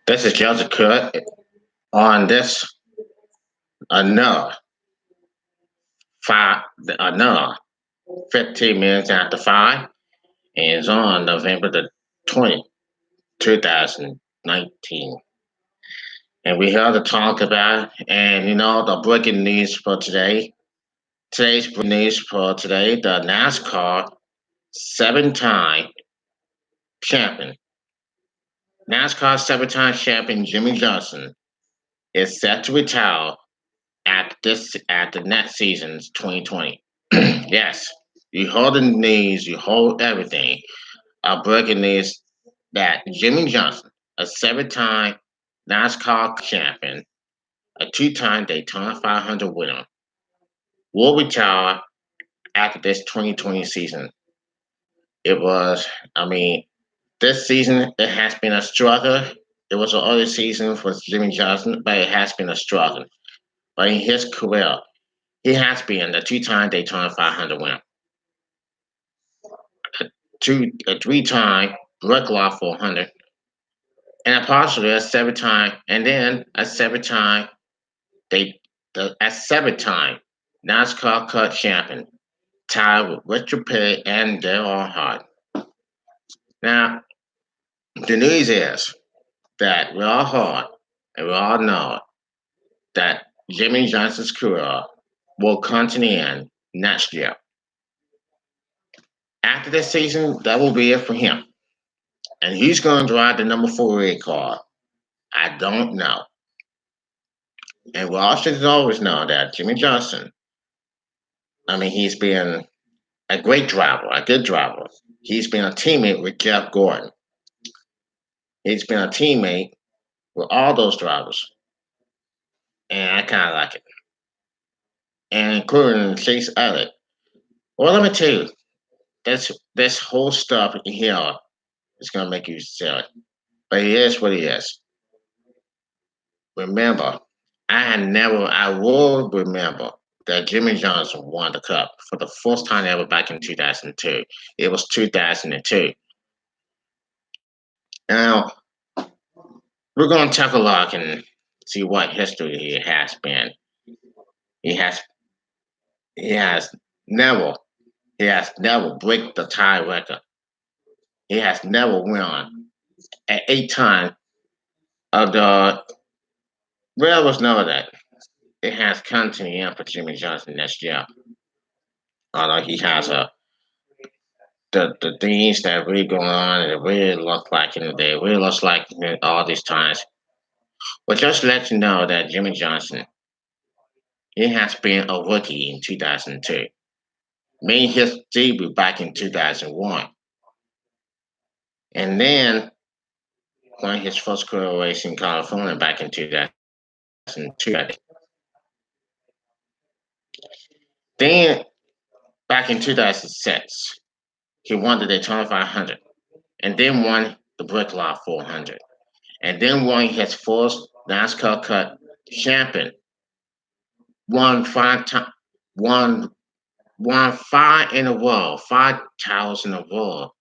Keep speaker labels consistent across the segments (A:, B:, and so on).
A: This is Joseph Crudup on this another five another 15 minutes after 5, and it's on November the 20th, 2019. And we have to talk about, and the breaking news for today. Today's breaking news for today, the NASCAR 7-time champion. NASCAR 7-time champion Jimmie Johnson is set to retire at the next season's 2020. Yes, you hold the news, you hold everything. Breaking news that Jimmie Johnson, a 7-time NASCAR champion, a 2-time Daytona 500 winner, will retire after this 2020 season. It was, I mean, this season it has been a struggle. It was an early season for Jimmie Johnson, but it has been a struggle. But in his career, he has been a 2-time Daytona 500 winner, a 3-time Brooklyn 400, and partially a 7-time, and then a 7-time a 7-time NASCAR Cup champion, tied with Richard Petty and Dale Earnhardt. Now, the news is that we all heard and we all know that Jimmie Johnson's career will come to the end next year. After this season, that will be it for him. And he's going to drive the number 48 car. I don't know. And we all should always know that Jimmie Johnson, he's been a great driver, a good driver. He's been a teammate with Jeff Gordon. He's been a teammate with all those drivers. And I kind of like it. And including Chase Elliott. Well, let me tell you, this whole stuff in here is going to make you silly. But it is what it is. Remember, I will remember that Jimmie Johnson won the Cup for the first time ever back in 2002. It was 2002. Now, we're going to take a look and see what history he has been. He has he has never he has never break the tie record. He has never won at 8 times of the well was know that it has come to the end for Jimmie Johnson next year. Although he has the things that really going on and it really look like in the day, really looks like all these times. But just to let you know that Jimmie Johnson, he has been a rookie in 2002, made his debut back in 2001, and then won his first career race in California back in 2002. Then back in 2006, he won the Daytona 500, and then won the Brooklyn 400, and then won his first NASCAR Cup champion. Won 5 times, won 5 in a row, 5 titles in a row.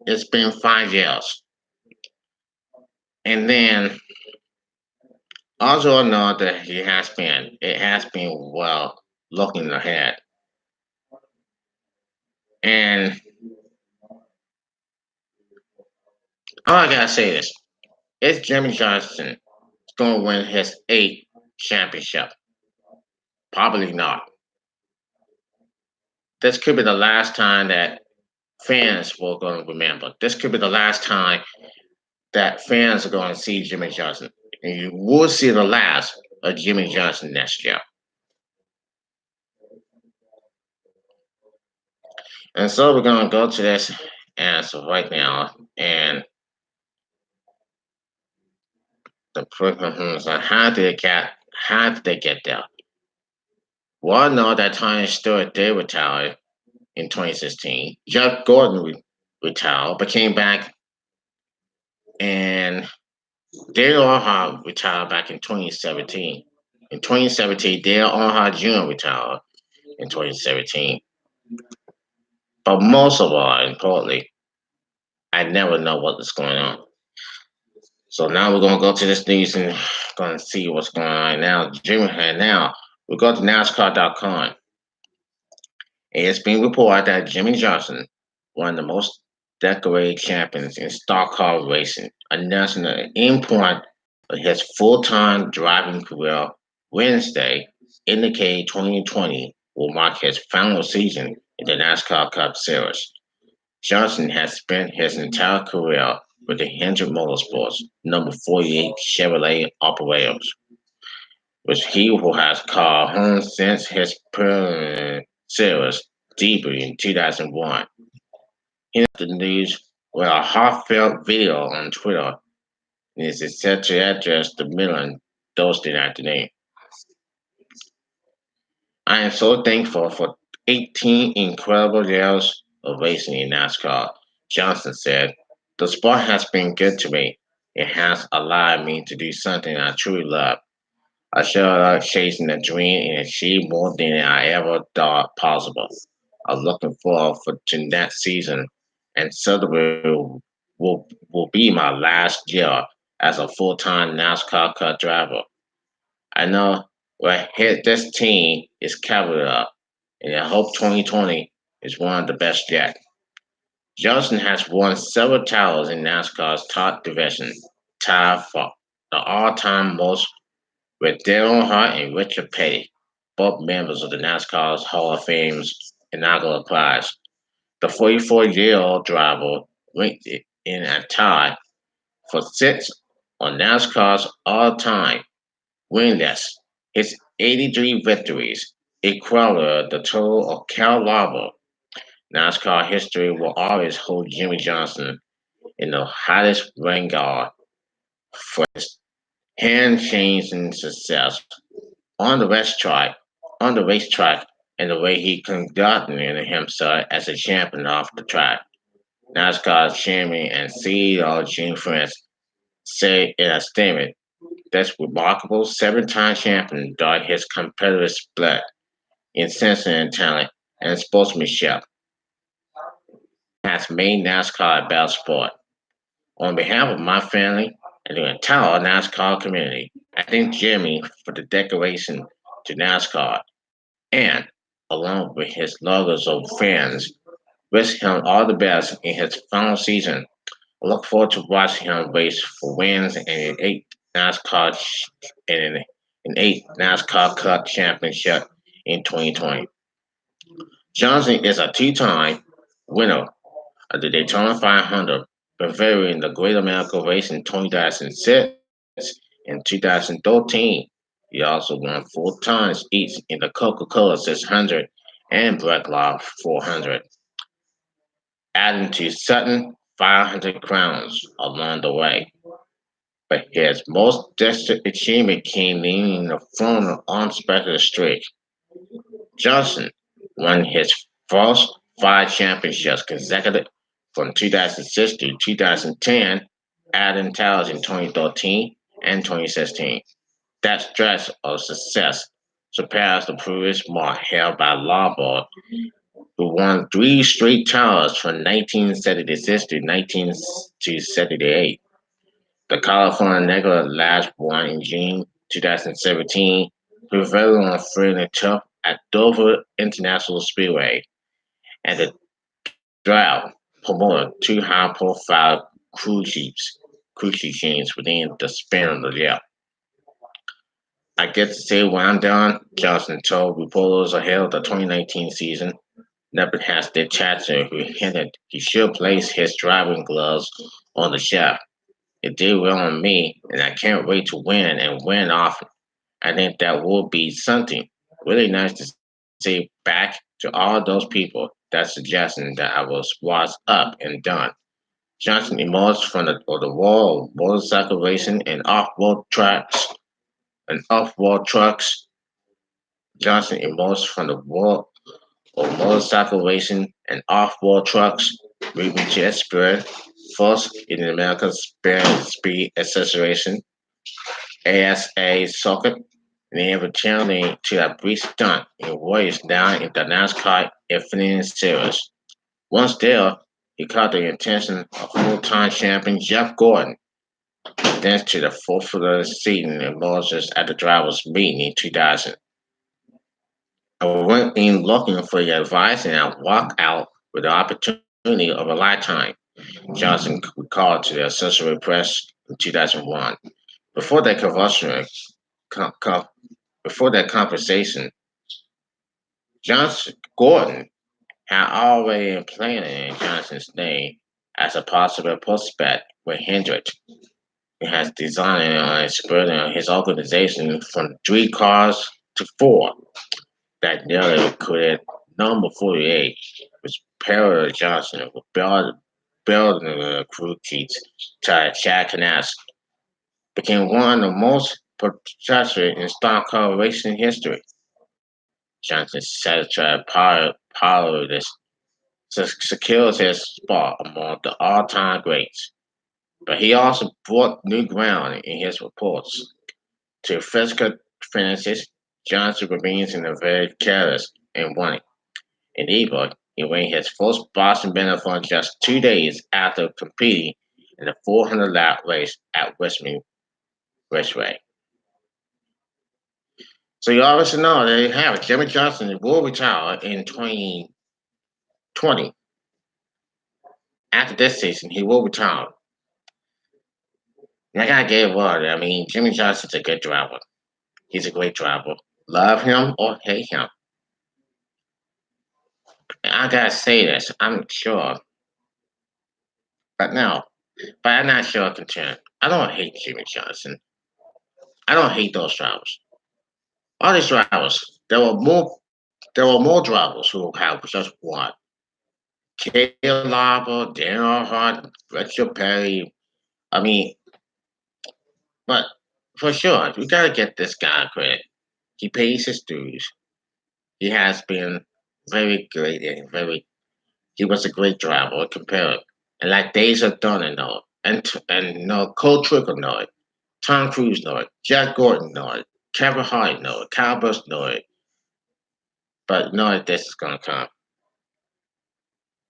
A: It's been 5 years, and then also know that it has been well looking ahead, and all I gotta say is Jimmie Johnson going to win his 8th championship? Probably not. This could be the last time that fans will going to remember. This could be the last time that fans are going to see Jimmie Johnson. And you will see the last of Jimmie Johnson next year. And so we're going to go to this answer right now. And the person is how did they get there? Well, I know that Tony Stewart did retire in 2016. Jeff Gordon retired, but came back, and Dale Earnhardt retired back in 2017. In 2017, Dale Earnhardt Jr. retired in 2017. But most of all, importantly, I never know what is going on. So now we're gonna go to this news and gonna see what's going on right now. Jimmy, and now we go to NASCAR.com. It's been reported that Jimmie Johnson, one of the most decorated champions in stock car racing, announcing the endpoint of his full-time driving career Wednesday, indicating 2020 will mark his final season in the NASCAR Cup Series. Johnson has spent his entire career with the Hendrick Motorsports number 48 Chevrolet operators, which he who has called home since his permanent series debut in 2001. He announced the news with a heartfelt video on Twitter and is set to address the million Thursday afternoon. I am so thankful for 18 incredible years of racing in NASCAR, Johnson said. The sport has been good to me. It has allowed me to do something I truly love. I sure love chasing a dream and achieve more than I ever thought possible. I'm looking forward to next season and celebrate will be my last year as a full-time NASCAR car driver. I know this team is covered up, and I hope 2020 is one of the best yet. Johnson has won several titles in NASCAR's top division, tied for the all-time most with Dale Earnhardt and Richard Petty, both members of the NASCAR's Hall of Fame's inaugural class. The 44-year-old driver ranked in a tie for sixth on NASCAR's all-time win list. His 83 victories equal the total of Cal Larber. NASCAR history will always hold Jimmie Johnson in the highest regard for his hand-changing success on the racetrack, on the racetrack, and the way he conducted himself as a champion off the track. NASCAR chairman and CEO Gene France said in a statement, "This remarkable seven-time champion during his competitive split in sensing and talent and sportsmanship has made NASCAR a better sport. On behalf of my family and the entire NASCAR community, I thank Jimmy for the decoration to NASCAR and, along with his loggers of fans, wish him all the best in his final season. I look forward to watching him race for wins and an eighth NASCAR Cup championship in 2020. Johnson is a two-time winner of the Daytona 500, preferring the Great American Race in 2006 and 2013. He also won four times each in the Coca-Cola 600 and Breck Law 400, adding to Sutton 500 crowns along the way. But his most distant achievement came in the form of unspectacular streak. Johnson won his first five championships consecutive from 2006 to 2010, adding titles in 2013 and 2016. That stretch of success surpassed the previous mark held by Larbaugh, who won three straight titles from 1976 to 1978. The California Negro last won in June 2017, prevailing on friendly tough at Dover International Speedway, and the drought promoted two high-profile cruise chains within the span of the year. I get to say when I'm done, Johnson told reporters ahead of the 2019 season. Never has the chatter who hinted he should place his driving gloves on the shelf. It did well on me, and I can't wait to win and win often. I think that will be something really nice to say back to all those people that suggesting that I was washed up and done. Johnson emerged from the world of motorcycle racing and off-road trucks. Johnson emerged from the world of motorcycle racing and off-road trucks, moving to expert first in the American Speed Association ASA circuit, and then returning to a brief stunt in what is now in the NASCAR Infinity Series. Once there, he caught the attention of full-time champion Jeff Gordon, Then to the fourth of the season emerges at the drivers' meeting in 2000. I went in looking for your advice and I walked out with the opportunity of a lifetime. Johnson recalled to the Associated Press in 2001. Before that conversation, com- com- before that conversation, Johnson Gordon had already implanted Johnson's name as a possible prospect with Hendrick. He has designed and expanded his organization from 3 cars to 4. That nearly created number 48, which Perry Johnson was building the crew chiefs to Chad Knaus, became one of the most protected in stock car racing history. Johnson satisfied power this secures his spot among the all-time greats. But he also broke new ground in his reports. To physical finishes, Johnson remains in a very careless and winning. In April, he won his first Boston Marathon just 2 days after competing in the 400-lap race at Westmead Raceway. So you obviously know that you have Jimmie Johnson will retire in 2020. After this season, he will retire. And I gotta give a word. I mean, Jimmie Johnson's a good driver. He's a great driver. Love him or hate him. I gotta say this. I'm sure, but no. But I'm not sure concerned. I don't hate Jimmie Johnson. I don't hate those drivers. All these drivers. There were more drivers who have just won. Kale Larber, Darren Hart, Richard Perry. I mean, but for sure, we gotta get this guy credit. He pays his dues. He has been very great and very. He was a great driver, compared. And like days of Dunn know it, and Cole Trickle know it, Tom Cruise know it, Jack Gordon know it, Kevin Hart know it, Kyle Busch know it. But know that this is gonna come.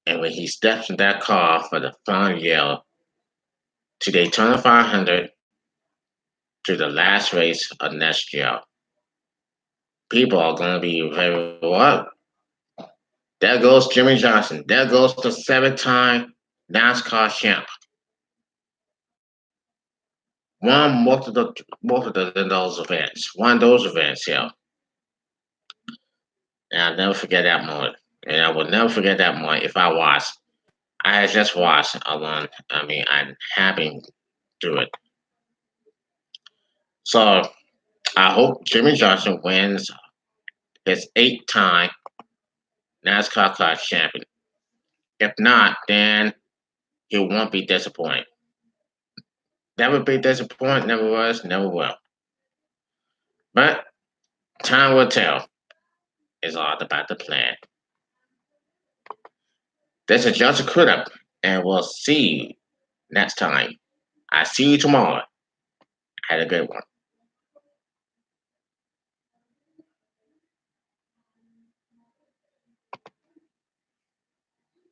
A: And when he steps in that car for the final yell to Daytona 500 to the last race of next year, people are gonna be very what? There goes Jimmie Johnson. There goes the 7-time NASCAR champ. Won multiple than those events. Won those events, yeah. And I'll never forget that moment. And I will never forget that moment if I watched. I had just watched alone. I mean, I'm happy to do it. So I hope Jimmie Johnson wins his 8th time NASCAR class champion. If not, then he won't be disappointed. Never be disappointed, never was, never will. But time will tell. It's all about the plan. This is Joseph Crudup, and we'll see you next time. I see you tomorrow. Had a good one.